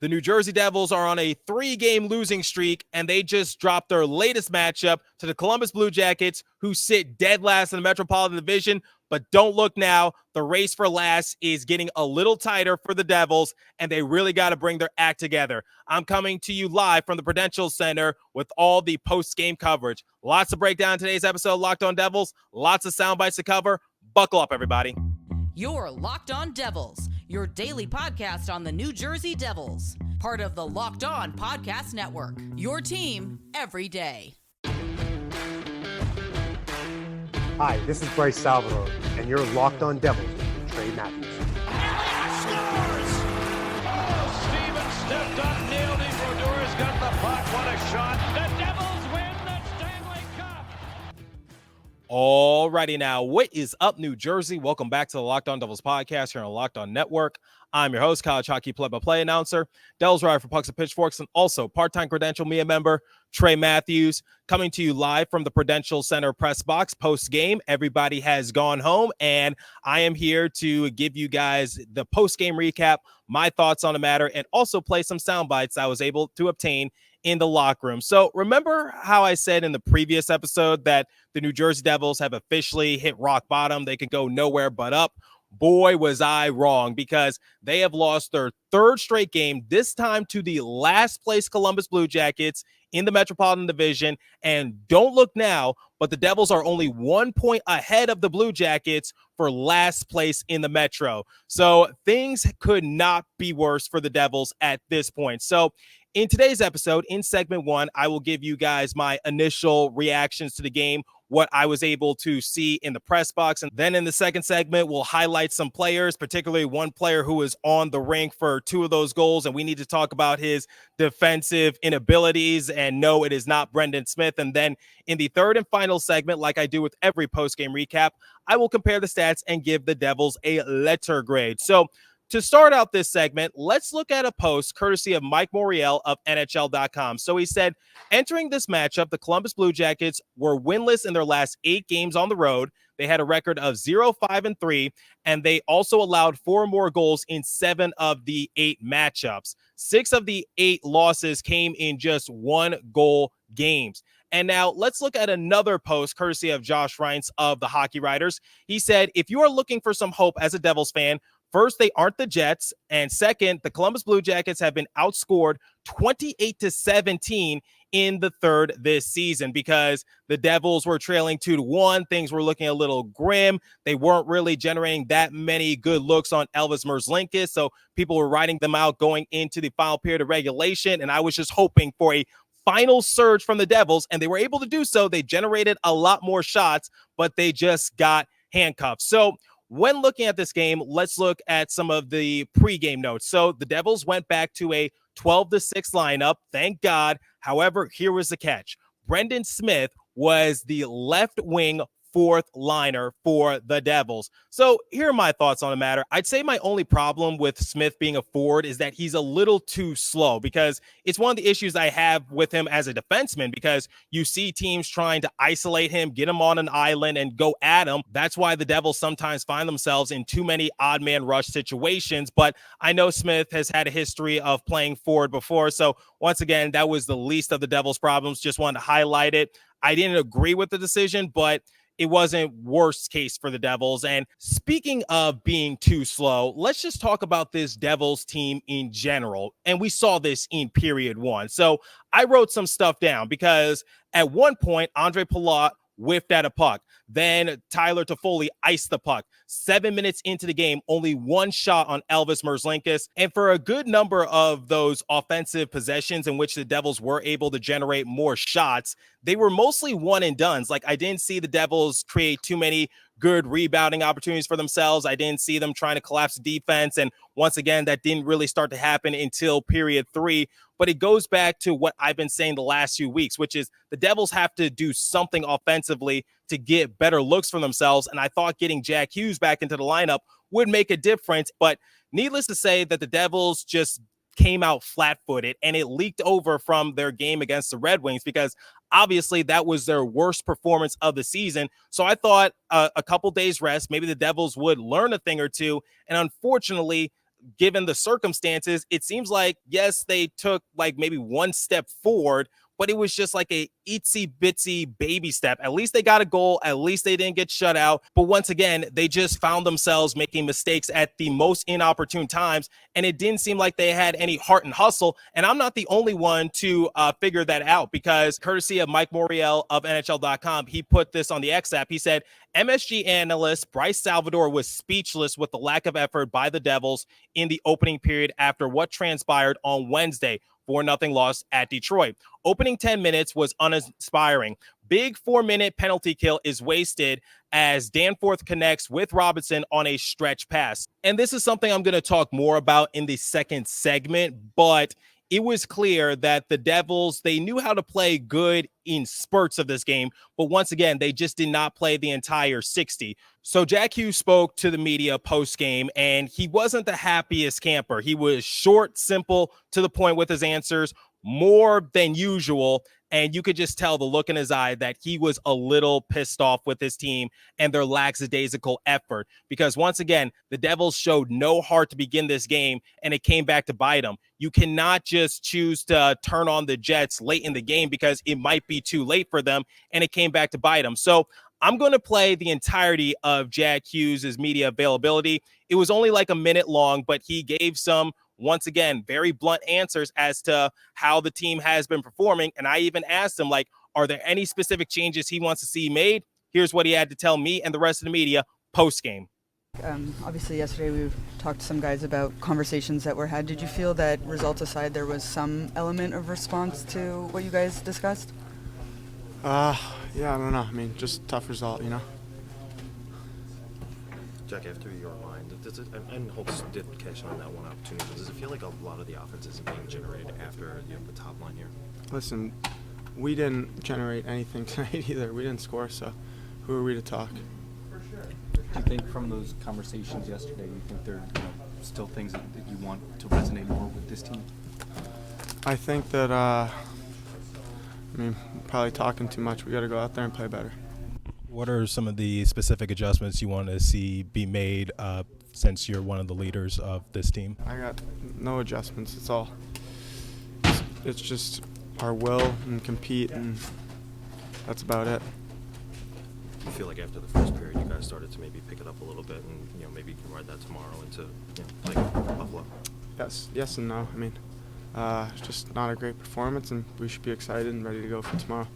The New Jersey Devils are on a 3-game losing streak, and they just dropped their latest matchup to the Columbus Blue Jackets, who sit dead last in the Metropolitan Division. But don't look now. The race for last is getting a little tighter for the Devils, and they really got to bring their act together. I'm coming to you live from the Prudential Center with all the post-game coverage. Lots to break down in today's episode of Locked On Devils. Lots of sound bites to cover. Buckle up, everybody. You're Locked On Devils, your daily podcast on the New Jersey Devils. Part of the Locked On Podcast Network, your team every day. Hi, this is Bryce Salvador, and you're Locked On Devils with Trey Matthews. Scores! Oh, Stevens stepped up, nailed it. Brodor's got the puck. What a shot. The Devils win the Stanley Cup. Alrighty now, what is up, New Jersey? Welcome back to the Locked On Devils podcast here on the Locked On Network. I'm your host, college hockey play-by-play announcer, Devils writer for Pucks and Pitchforks, and also part-time Credential Media member, Trey Matthews, coming to you live from the Prudential Center press box post-game. Everybody has gone home, and I am here to give you guys the post-game recap, my thoughts on the matter, and also play some sound bites I was able to obtain in the locker room. So remember how I said in the previous episode that the New Jersey Devils have officially hit rock bottom? They can go nowhere but up. Boy, was I wrong, because they have lost their third straight game, this time to the last place Columbus Blue Jackets in the Metropolitan Division. And don't look now, but the Devils are only 1 point ahead of the Blue Jackets for last place in the Metro. So things could not be worse for the Devils at this point. So in today's episode, in segment 1, I will give you guys my initial reactions to the game, what I was able to see in the press box. And then in the second segment, we'll highlight some players, particularly one player who is on the rink for 2 of those goals. And we need to talk about his defensive inabilities. And no, it is not Brendan Smith. And then in the third and final segment, like I do with every post-game recap, I will compare the stats and give the Devils a letter grade. So to start out this segment, let's look at a post courtesy of Mike Moriel of NHL.com. So he said, entering this matchup, the Columbus Blue Jackets were winless in their last 8 games on the road. They had a record of 0-5-3, and they also allowed 4 more goals in 7 of the 8 matchups. 6 of the 8 losses came in just 1-goal games. And now let's look at another post courtesy of Josh Reintz of the Hockey Writers. He said, if you are looking for some hope as a Devils fan, first, they aren't the Jets. And second, the Columbus Blue Jackets have been outscored 28-17 in the third this season, because the Devils were trailing 2-1. Things were looking a little grim. They weren't really generating that many good looks on Elvis Merzlikins. So people were writing them out going into the final period of regulation. And I was just hoping for a final surge from the Devils, and they were able to do so. They generated a lot more shots, but they just got handcuffed. So when looking at this game, let's look at some of the pregame notes. So the Devils went back to a 12-6 lineup, thank God. However, here was the catch. Brendan Smith was the left wing 4th liner for the Devils. So here are my thoughts on the matter. I'd say my only problem with Smith being a forward is that he's a little too slow, because it's one of the issues I have with him as a defenseman, because you see teams trying to isolate him, get him on an island, and go at him. That's why the Devils sometimes find themselves in too many odd man rush situations. But I know Smith has had a history of playing forward before. So once again, that was the least of the Devils' problems. Just wanted to highlight it. I didn't agree with the decision, but it wasn't worst case for the Devils. And speaking of being too slow, let's just talk about this Devils team in general. And we saw this in period 1. So I wrote some stuff down, because at one point, Andre Palat whiffed at a puck. Then Tyler Toffoli iced the puck. 7 minutes into the game, only 1 shot on Elvis Merzlikins. And for a good number of those offensive possessions in which the Devils were able to generate more shots, they were mostly one and dones. Like, I didn't see the Devils create too many good rebounding opportunities for themselves. I didn't see them trying to collapse defense. And once again, that didn't really start to happen until period 3. But it goes back to what I've been saying the last few weeks, which is the Devils have to do something offensively to get better looks for themselves. And I thought getting Jack Hughes back into the lineup would make a difference. But needless to say that the Devils just came out flat-footed, and it leaked over from their game against the Red Wings, because obviously that was their worst performance of the season. So I thought a couple days rest, maybe the Devils would learn a thing or two. And unfortunately, given the circumstances, it seems like, yes, they took like maybe one step forward, but it was just like a itsy bitsy baby step. At least they got a goal. At least they didn't get shut out. But once again, they just found themselves making mistakes at the most inopportune times. And it didn't seem like they had any heart and hustle. And I'm not the only one to figure that out, because courtesy of Mike Moriel of NHL.com, he put this on the X app. He said, MSG analyst Bryce Salvador was speechless with the lack of effort by the Devils in the opening period after what transpired on Wednesday. 4-0 loss at Detroit. Opening 10 minutes was uninspiring. Big 4-minute penalty kill is wasted as Danforth connects with Robinson on a stretch pass. And this is something I'm going to talk more about in the second segment, but it was clear that the Devils, they knew how to play good in spurts of this game, but once again, they just did not play the entire 60. So Jack Hughes spoke to the media post-game, and he wasn't the happiest camper. He was short, simple, to the point with his answers, more than usual, and you could just tell the look in his eye that he was a little pissed off with his team and their lackadaisical effort. Because once again, the Devils showed no heart to begin this game, and it came back to bite them. You cannot just choose to turn on the Jets late in the game because it might be too late for them, and it came back to bite them. So I'm going to play the entirety of Jack Hughes' media availability. It was only like a minute long, but he gave some, once again, very blunt answers as to how the team has been performing. And I even asked him, like, are there any specific changes he wants to see made? Here's what he had to tell me and the rest of the media post-game. Obviously, yesterday we talked to some guys about conversations that were had. Did you feel that, results aside, there was some element of response to what you guys discussed? Yeah, I don't know. I mean, just tough result, you know. Jack, after your line, and Holtz did catch on that one opportunity, but does it feel like a lot of the offense is being generated after the top line here? Listen, we didn't generate anything tonight either. We didn't score, so who are we to talk? Do you think from those conversations yesterday, you think there are still things that you want to resonate more with this team? I think that, probably talking too much. We got to go out there and play better. What are some of the specific adjustments you want to see be made since you're one of the leaders of this team? I got no adjustments. It's just our will and compete, and that's about it. You feel like after the first period, you guys started to maybe pick it up a little bit, and maybe you can ride that tomorrow into like Buffalo? Yes and no. I mean, it's just not a great performance, and we should be excited and ready to go for tomorrow.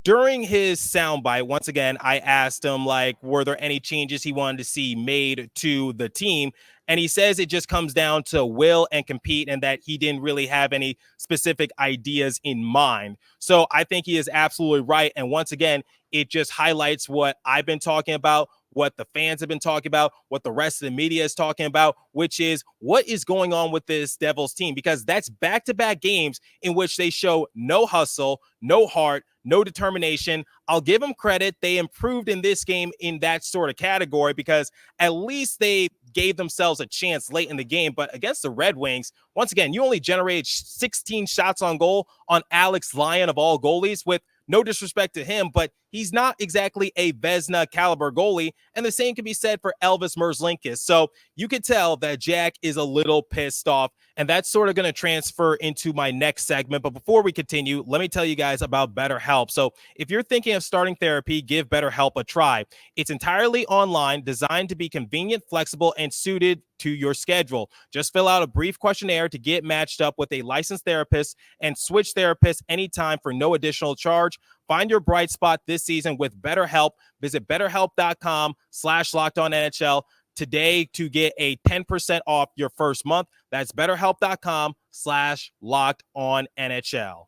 During his soundbite, once again, I asked him, like, were there any changes he wanted to see made to the team? And he says it just comes down to will and compete, and that he didn't really have any specific ideas in mind. So I think he is absolutely right. And once again, it just highlights what I've been talking about, what the fans have been talking about, what the rest of the media is talking about, which is what is going on with this Devils team, because that's back-to-back games in which they show no hustle, no heart, no determination. I'll give them credit. They improved in this game in that sort of category because at least they gave themselves a chance late in the game. But against the Red Wings, once again, you only generated 16 shots on goal on Alex Lyon of all goalies, with no disrespect to him, but he's not exactly a Vezina caliber goalie. And the same can be said for Elvis Merzlikins. So you could tell that Jack is a little pissed off, and that's sort of going to transfer into my next segment. But before we continue, let me tell you guys about BetterHelp. So if you're thinking of starting therapy, give BetterHelp a try. It's entirely online, designed to be convenient, flexible, and suited to your schedule. Just fill out a brief questionnaire to get matched up with a licensed therapist and switch therapists anytime for no additional charge. Find your bright spot this season with BetterHelp. Visit BetterHelp.com/LockedOnNHL today to get a 10% off your first month. That's BetterHelp.com/LockedOnNHL.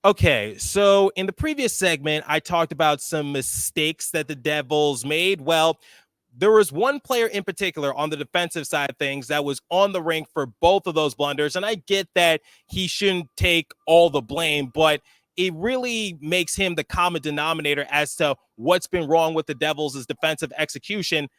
Okay, so in the previous segment, I talked about some mistakes that the Devils made. Well, there was one player in particular on the defensive side of things that was on the rink for both of those blunders. And I get that he shouldn't take all the blame, but it really makes him the common denominator as to what's been wrong with the Devils' defensive execution.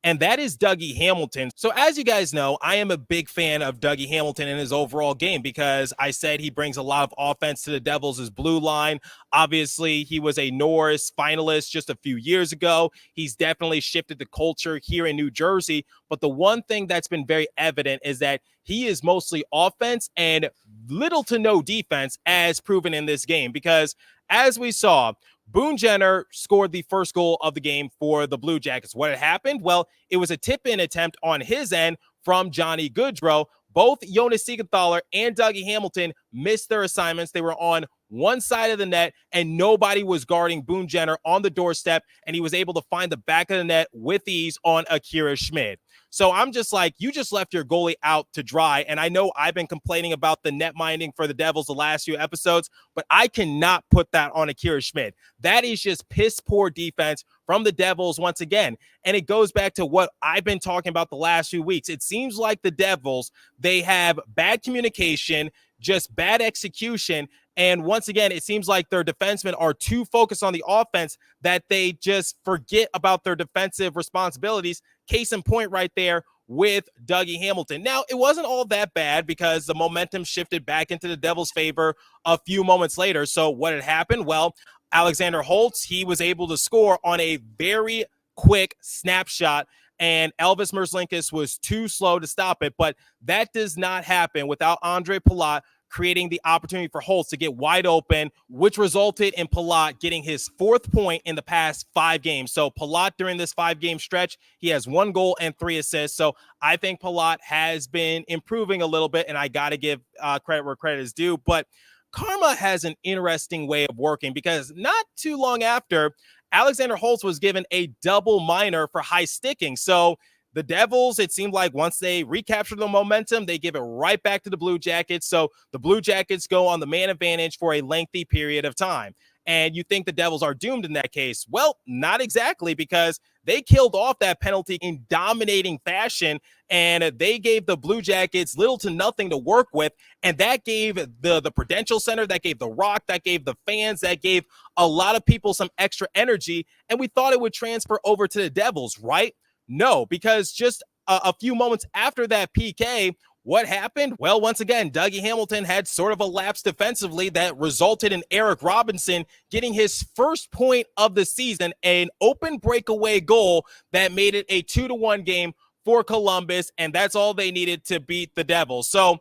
and that is Dougie Hamilton. So as you guys know, I am a big fan of Dougie Hamilton and his overall game because I said he brings a lot of offense to the Devils' blue line. Obviously, he was a Norris finalist just a few years ago. He's definitely shifted the culture here in New Jersey, but the one thing that's been very evident is that he is mostly offense and little to no defense, as proven in this game, because as we saw, Boone Jenner scored the first goal of the game for the Blue Jackets. What had happened? Well, it was a tip-in attempt on his end from Johnny Gaudreau. Both Jonas Siegenthaler and Dougie Hamilton missed their assignments. They were on one side of the net, and nobody was guarding Boone Jenner on the doorstep, and he was able to find the back of the net with ease on Akira Schmid. So I'm just like, you just left your goalie out to dry. And I know I've been complaining about the net minding for the Devils the last few episodes, but I cannot put that on Akira Schmid. That is just piss poor defense from the Devils once again. And it goes back to what I've been talking about the last few weeks. It seems like the Devils, they have bad communication, just bad execution. And once again, it seems like their defensemen are too focused on the offense that they just forget about their defensive responsibilities. Case in point right there with Dougie Hamilton. Now, it wasn't all that bad because the momentum shifted back into the Devils' favor a few moments later. So what had happened? Well, Alexander Holtz, he was able to score on a very quick snapshot, and Elvis Merzlikins was too slow to stop it. But that does not happen without Andre Palat creating the opportunity for Holtz to get wide open, which resulted in Palat getting his 4th point in the past 5 games. So Palat, during this 5-game stretch, he has 1 goal and 3 assists. So I think Palat has been improving a little bit, and I got to give credit where credit is due. But karma has an interesting way of working, because not too long after, Alexander Holtz was given a double minor for high sticking. So the Devils, it seemed like once they recapture the momentum, they give it right back to the Blue Jackets. So the Blue Jackets go on the man advantage for a lengthy period of time. And you think the Devils are doomed in that case? Well, not exactly, because they killed off that penalty in dominating fashion, and they gave the Blue Jackets little to nothing to work with. And that gave the Prudential Center, that gave the Rock, that gave the fans, that gave a lot of people some extra energy. And we thought it would transfer over to the Devils, right? No, because just a few moments after that PK, what happened? Well, once again, Dougie Hamilton had sort of a lapse defensively that resulted in Eric Robinson getting his first point of the season, an open breakaway goal that made it a 2-1 game for Columbus, and that's all they needed to beat the Devils. So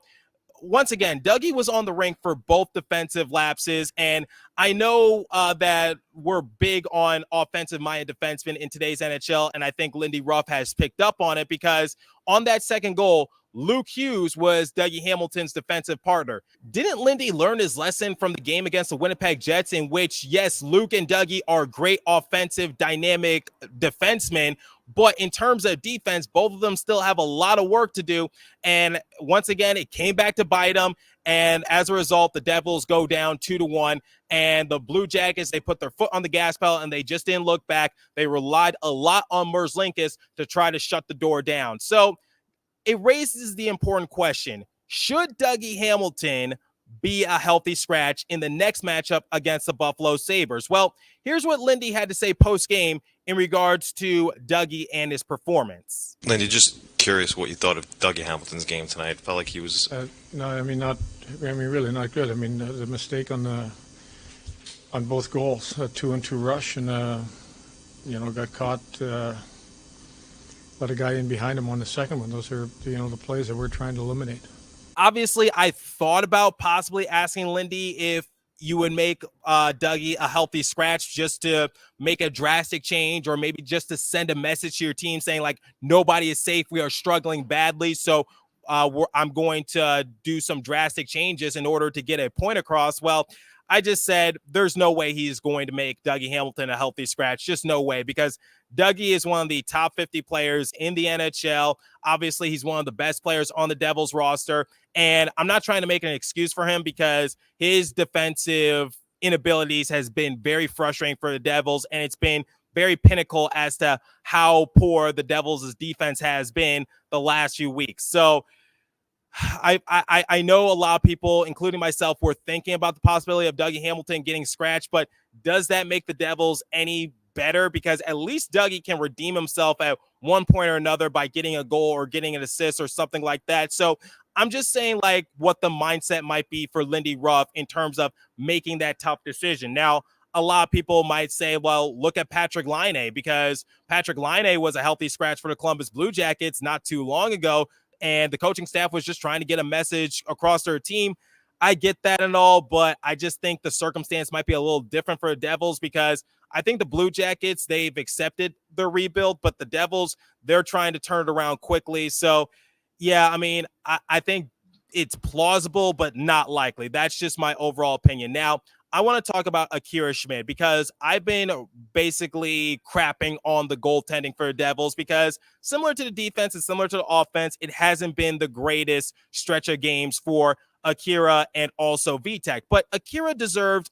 once again, Dougie was on the rink for both defensive lapses, and I know that we're big on offensive-minded defensemen in today's NHL, and I think Lindy Ruff has picked up on it, because on that second goal, Luke Hughes was Dougie Hamilton's defensive partner. Didn't Lindy learn his lesson from the game against the Winnipeg Jets, in which, yes, Luke and Dougie are great offensive, dynamic defensemen, but in terms of defense, both of them still have a lot of work to do. And once again, it came back to bite them. And as a result, the Devils go down 2-1. And the Blue Jackets, they put their foot on the gas pedal and they just didn't look back. They relied a lot on Merzlikins to try to shut the door down. So it raises the important question: should Dougie Hamilton be a healthy scratch in the next matchup against the Buffalo Sabres? Well, here's what Lindy had to say post-game in regards to Dougie and his performance. Lindy, just curious what you thought of Dougie Hamilton's game tonight. Felt like he was... really not good. I mean, the mistake on both goals, a 2-on-2 rush, and got caught. Let a guy in behind him on the second one. Those are the plays that we're trying to eliminate. Obviously, I thought about possibly asking Lindy if you would make Dougie a healthy scratch just to make a drastic change, or maybe just to send a message to your team saying, like, nobody is safe, we are struggling badly, so I'm going to do some drastic changes in order to get a point across. Well, I just said there's no way he's going to make Dougie Hamilton a healthy scratch. Just no way, because Dougie is one of the top 50 players in the NHL. Obviously, he's one of the best players on the Devils roster. And I'm not trying to make an excuse for him, because his defensive inabilities has been very frustrating for the Devils. And it's been very pinnacle as to how poor the Devils' defense has been the last few weeks. So I know a lot of people, including myself, were thinking about the possibility of Dougie Hamilton getting scratched, but does that make the Devils any better because at least Dougie can redeem himself at one point or another by getting a goal or getting an assist or something like that. So I'm just saying like what the mindset might be for Lindy Ruff in terms of making that tough decision. Now, a lot of people might say, well, look at Patrick Laine, because Patrick Laine was a healthy scratch for the Columbus Blue Jackets not too long ago, and the coaching staff was just trying to get a message across their team. I get that and all, but I just think the circumstance might be a little different for the Devils because I think the Blue Jackets, they've accepted the rebuild, but the Devils, they're trying to turn it around quickly. So, yeah, I mean, I think it's plausible, but not likely. That's just my overall opinion. Now, I want to talk about Akira Schmid because I've been basically crapping on the goaltending for the Devils because similar to the defense and similar to the offense, it hasn't been the greatest stretch of games for Akira and also Vitek. But Akira deserved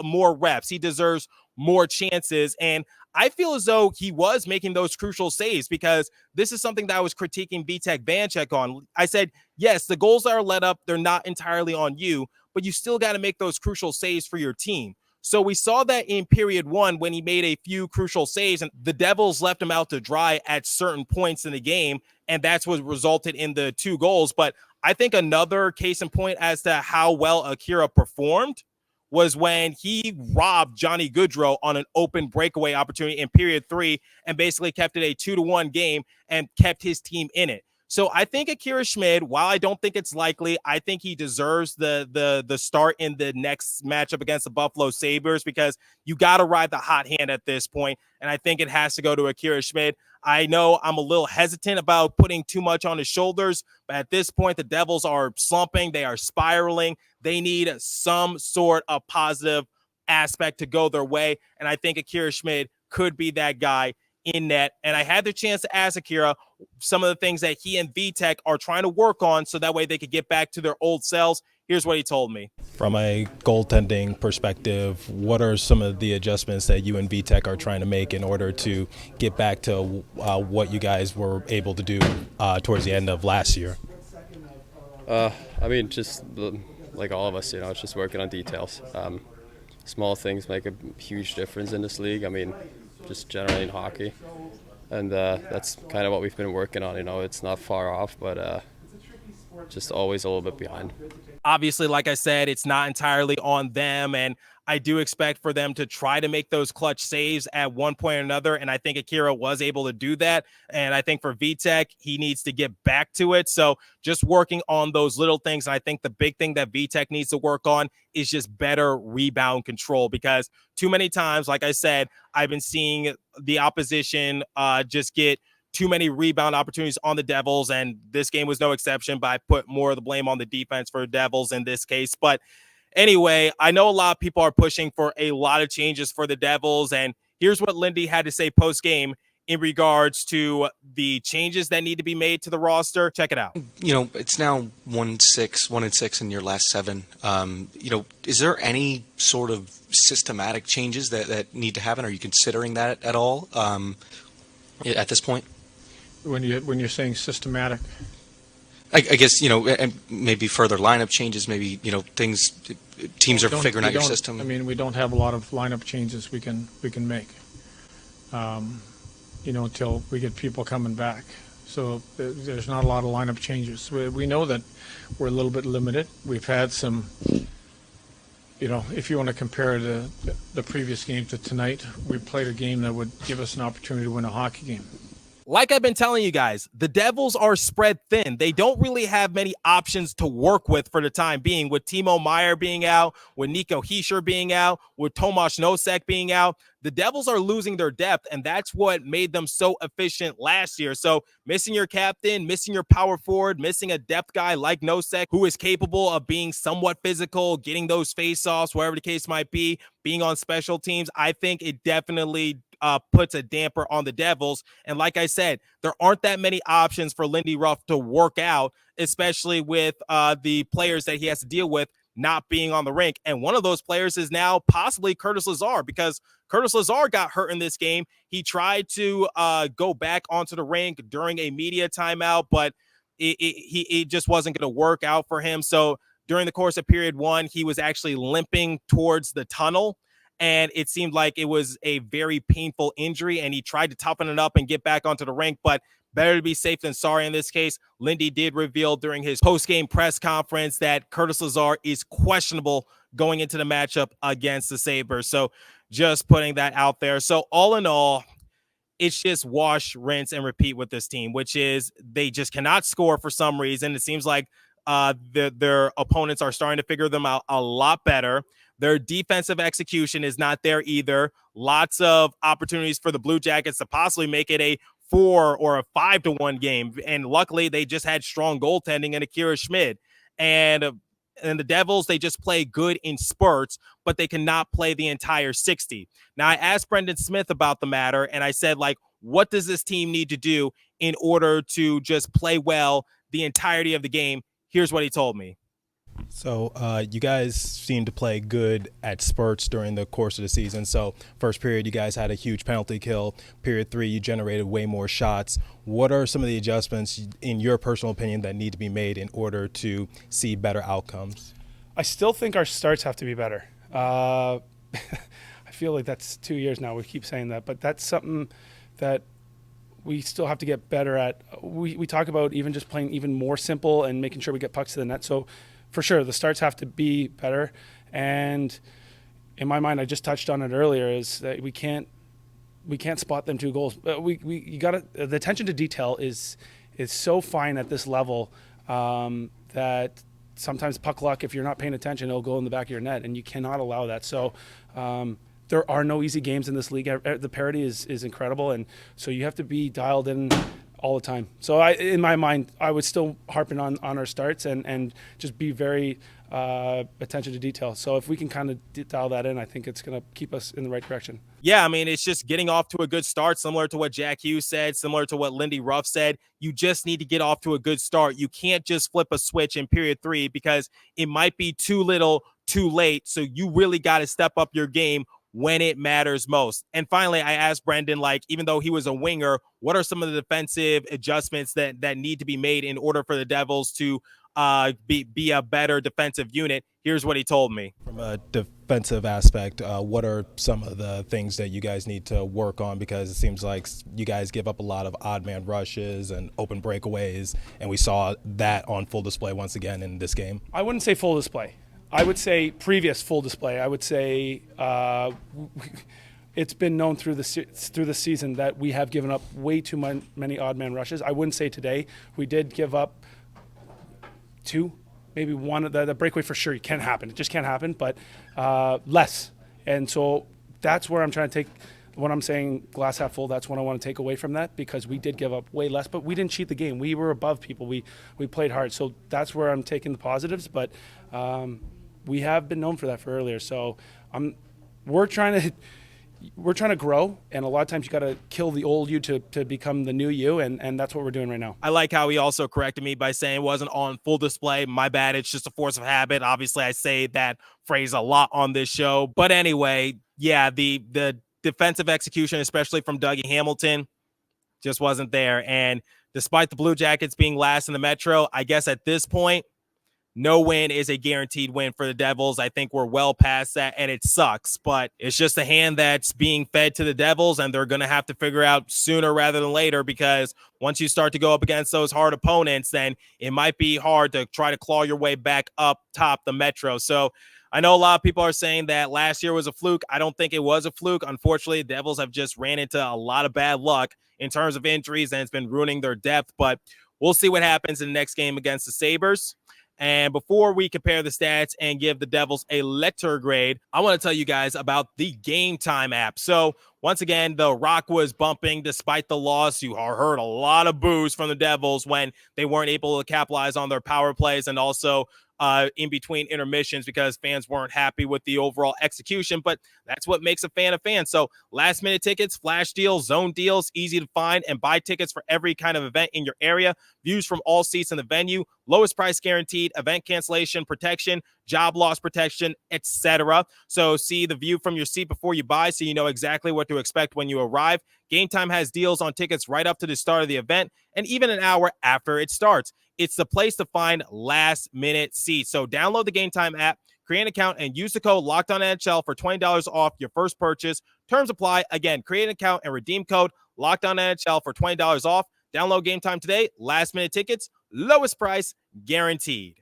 more reps. He deserves more chances. And I feel as though he was making those crucial saves because this is something that I was critiquing Vitek Vanchek on. I said, yes, the goals that are let up, they're not entirely on you, but you still got to make those crucial saves for your team. So we saw that in period one when he made a few crucial saves and the Devils left him out to dry at certain points in the game. And that's what resulted in the 2 goals. But I think another case in point as to how well Akira performed was when he robbed Johnny Gaudreau on an open breakaway opportunity in period 3 and basically kept it a 2-1 game and kept his team in it. So I think Akira Schmid, while I don't think it's likely, I think he deserves the start in the next matchup against the Buffalo Sabres because you got to ride the hot hand at this point, and I think it has to go to Akira Schmid. I know I'm a little hesitant about putting too much on his shoulders, but at this point, the Devils are slumping. They are spiraling. They need some sort of positive aspect to go their way, and I think Akira Schmid could be that guy in net. And I had the chance to ask Akira some of the things that he and Vitek are trying to work on so that way they could get back to their old selves. Here's what he told me. From a goaltending perspective, what are some of the adjustments that you and Vitek are trying to make in order to get back to what you guys were able to do towards the end of last year? I mean, just like all of us, it's just working on details. Small things make a huge difference in this league. I mean, just generally in hockey. And that's kind of what we've been working on. It's not far off, but just always a little bit behind. Obviously, like I said, it's not entirely on them, and I do expect for them to try to make those clutch saves at one point or another, and I think Akira was able to do that, and I think for Vitek, he needs to get back to it, so just working on those little things. I think the big thing that Vitek needs to work on is just better rebound control, because too many times, like I said, I've been seeing the opposition just get too many rebound opportunities on the Devils, and this game was no exception, but I put more of the blame on the defense for the Devils in this case. But anyway, I know a lot of people are pushing for a lot of changes for the Devils, and here's what Lindy had to say post-game in regards to the changes that need to be made to the roster. Check it out. It's now 1-6 in your last 7. Is there any sort of systematic changes that need to happen? Are you considering that at all at this point? When you're saying systematic, I guess and maybe further lineup changes. Maybe things teams are figuring out your system. I mean, we don't have a lot of lineup changes we can make. Until we get people coming back. So there's not a lot of lineup changes. We know that we're a little bit limited. We've had some. If you want to compare the previous game to tonight, we played a game that would give us an opportunity to win a hockey game. Like I've been telling you guys, the Devils are spread thin. They don't really have many options to work with for the time being, with Timo Meier being out, with Nico Hischier being out, with Tomas Nosek being out. The Devils are losing their depth, and that's what made them so efficient last year. So missing your captain, missing your power forward, missing a depth guy like Nosek, who is capable of being somewhat physical, getting those face-offs, wherever the case might be, being on special teams, I think it definitely puts a damper on the Devils. And like I said, there aren't that many options for Lindy Ruff to work out, especially with the players that he has to deal with not being on the rink. And one of those players is now possibly Curtis Lazar, because Curtis Lazar got hurt in this game. He tried to go back onto the rink during a media timeout, but it just wasn't going to work out for him. So during the course of period 1, he was actually limping towards the tunnel. and it seemed like it was a very painful injury, and he tried to toughen it up and get back onto the rink, but better to be safe than sorry in this case. Lindy did reveal during his post-game press conference that Curtis Lazar is questionable going into the matchup against the Sabres. So just putting that out there. So all in all, it's just wash, rinse, and repeat with this team, which is they just cannot score for some reason. It seems like their opponents are starting to figure them out a lot better. Their defensive execution is not there either. Lots of opportunities for the Blue Jackets to possibly make it a 4 or a 5-1 game. And luckily, they just had strong goaltending in Akira Schmid. And the Devils, they just play good in spurts, but they cannot play the entire 60. Now, I asked Brendan Smith about the matter, and I said, like, what does this team need to do in order to just play well the entirety of the game? Here's what he told me. So you guys seem to play good at spurts during the course of the season. So first period, you guys had a huge penalty kill. Period 3, you generated way more shots. What are some of the adjustments, in your personal opinion, that need to be made in order to see better outcomes? I still think our starts have to be better. I feel like that's 2 years now. We keep saying that, but that's something that we still have to get better at. We talk about even just playing even more simple and making sure we get pucks to the net. So for sure, the starts have to be better. And in my mind, I just touched on it earlier, is that we can't spot them 2 goals. You got the attention to detail is so fine at this level that sometimes puck luck, if you're not paying attention, it'll go in the back of your net, and you cannot allow that. So there are no easy games in this league. The parity is incredible, and so you have to be dialed in all the time. So in my mind, I would still harping on our starts and just be very attention to detail. So if we can kind of dial that in, I think it's going to keep us in the right direction. Yeah, I mean, it's just getting off to a good start, similar to what Jack Hughes said, similar to what Lindy Ruff said. You just need to get off to a good start. You can't just flip a switch in period 3 because it might be too little, too late. So you really got to step up your game when it matters most. And finally, I asked Brendan, like, even though he was a winger, what are some of the defensive adjustments that need to be made in order for the Devils to be a better defensive unit? Here's what he told me. From a defensive aspect, what are some of the things that you guys need to work on? Because it seems like you guys give up a lot of odd man rushes and open breakaways, and we saw that on full display once again in this game. I wouldn't say full display. I would say previous full display. I would say it's been known through the season that we have given up way too many odd man rushes. I wouldn't say today. We did give up 2, maybe 1. The breakaway for sure can happen. It just can't happen, but less. And so that's where I'm trying to take. When I'm saying glass half full, that's what I want to take away from that, because we did give up way less, but we didn't cheat the game. We were above people. We played hard. So that's where I'm taking the positives, but we have been known for that for earlier. So we're trying to grow, and a lot of times you got to kill the old you to become the new you, and that's what we're doing right now. I like how he also corrected me by saying it wasn't on full display. My bad. It's just a force of habit. Obviously, I say that phrase a lot on this show. But anyway, yeah, the defensive execution, especially from Dougie Hamilton, just wasn't there. And despite the Blue Jackets being last in the Metro, I guess at this point, no win is a guaranteed win for the Devils. I think we're well past that, and it sucks, but it's just a hand that's being fed to the Devils, and they're going to have to figure out sooner rather than later, because once you start to go up against those hard opponents, then it might be hard to try to claw your way back up top the Metro. So I know a lot of people are saying that last year was a fluke. I don't think it was a fluke. Unfortunately, the Devils have just ran into a lot of bad luck in terms of injuries, and it's been ruining their depth, but we'll see what happens in the next game against the Sabres. And before we compare the stats and give the Devils a letter grade, I want to tell you guys about the Game Time app. So once again, the Rock was bumping despite the loss. You heard a lot of boos from the Devils when they weren't able to capitalize on their power plays, and also in between intermissions, because fans weren't happy with the overall execution. But that's what makes a fan a fan. So last minute tickets, flash deals, zone deals, easy to find and buy tickets for every kind of event in your area, views from all seats in the venue, lowest price guaranteed, event cancellation protection, job loss protection, etc. So see the view from your seat before you buy, so you know exactly what to expect when you arrive. Game Time has deals on tickets right up to the start of the event and even an hour after it starts. it's the place to find last-minute seats. So download the Game Time app, create an account, and use the code LOCKEDONNHL for $20 off your first purchase. Terms apply. Again, create an account and redeem code LOCKEDONNHL for $20 off. Download Game Time today. Last-minute tickets, lowest price, guaranteed.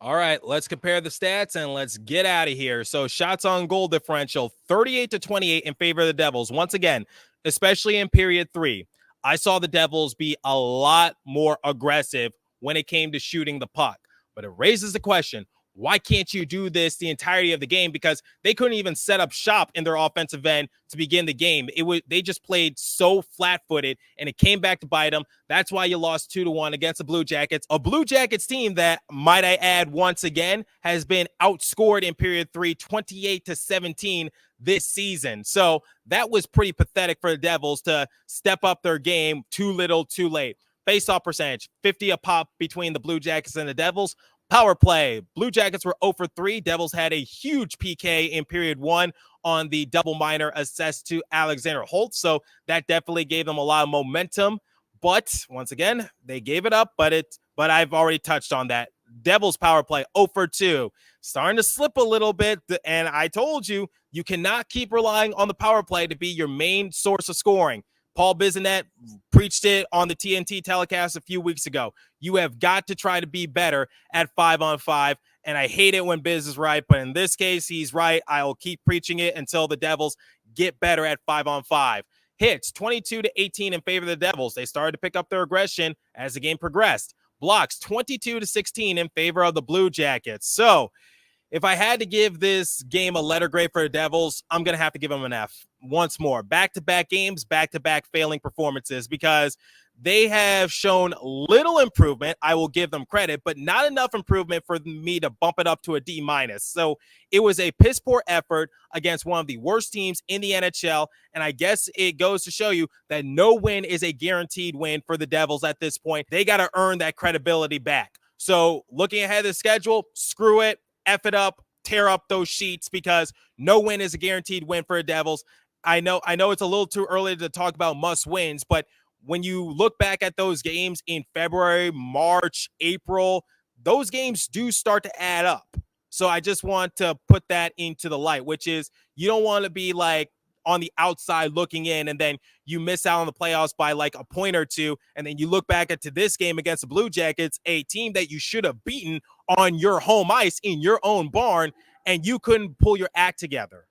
All right, let's compare the stats and let's get out of here. So shots on goal differential, 38-28 in favor of the Devils. Once again, especially in period 3, I saw the Devils be a lot more aggressive when it came to shooting the puck. But it raises the question, why can't you do this the entirety of the game? Because they couldn't even set up shop in their offensive end to begin the game. They just played so flat-footed, and it came back to bite them. That's why you lost 2-1 against the Blue Jackets. A Blue Jackets team that, might I add once again, has been outscored in period 3, 28-17 this season. So that was pretty pathetic for the Devils to step up their game too little, too late. Face-off percentage, 50 a pop between the Blue Jackets and the Devils. Power play, Blue Jackets were 0 for 3. Devils had a huge PK in period 1 on the double minor assessed to Alexander Holtz. So that definitely gave them a lot of momentum. But once again, they gave it up, but I've already touched on that. Devils power play 0 for 2. Starting to slip a little bit. And I told you, you cannot keep relying on the power play to be your main source of scoring. Paul Bissonnette preached it on the TNT telecast a few weeks ago. You have got to try to be better at 5-on-5, and I hate it when Biz is right, but in this case, he's right. I'll keep preaching it until the Devils get better at 5-on-5. Hits, 22-18 in favor of the Devils. They started to pick up their aggression as the game progressed. Blocks, 22-16 in favor of the Blue Jackets. So if I had to give this game a letter grade for the Devils, I'm going to have to give them an F. Once more, back-to-back games, back-to-back failing performances, because they have shown little improvement. I will give them credit, but not enough improvement for me to bump it up to a D-. So it was a piss-poor effort against one of the worst teams in the NHL, and I guess it goes to show you that no win is a guaranteed win for the Devils at this point. They got to earn that credibility back. So looking ahead of the schedule, screw it, F it up, tear up those sheets, because no win is a guaranteed win for the Devils. I know it's a little too early to talk about must wins, but when you look back at those games in February, March, April, those games do start to add up. So I just want to put that into the light, which is you don't want to be like on the outside looking in and then you miss out on the playoffs by like a point or two. And then you look back into this game against the Blue Jackets, a team that you should have beaten on your home ice in your own barn, and you couldn't pull your act together.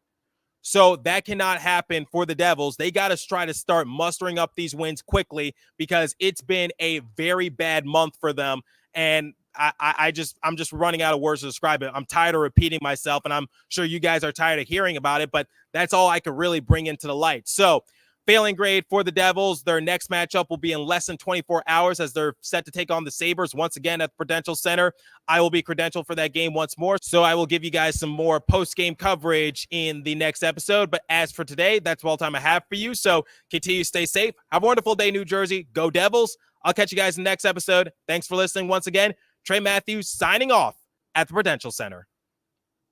So that cannot happen for the Devils. They got to try to start mustering up these wins quickly, because it's been a very bad month for them. And I'm just running out of words to describe it. I'm tired of repeating myself, and I'm sure you guys are tired of hearing about it, but that's all I could really bring into the light. So failing grade for the Devils. Their next matchup will be in less than 24 hours as they're set to take on the Sabres once again at the Prudential Center. I will be credentialed for that game once more, so I will give you guys some more post-game coverage in the next episode. But as for today, that's all the time I have for you. So continue to stay safe. Have a wonderful day, New Jersey. Go Devils. I'll catch you guys in the next episode. Thanks for listening once again. Trey Matthews signing off at the Prudential Center.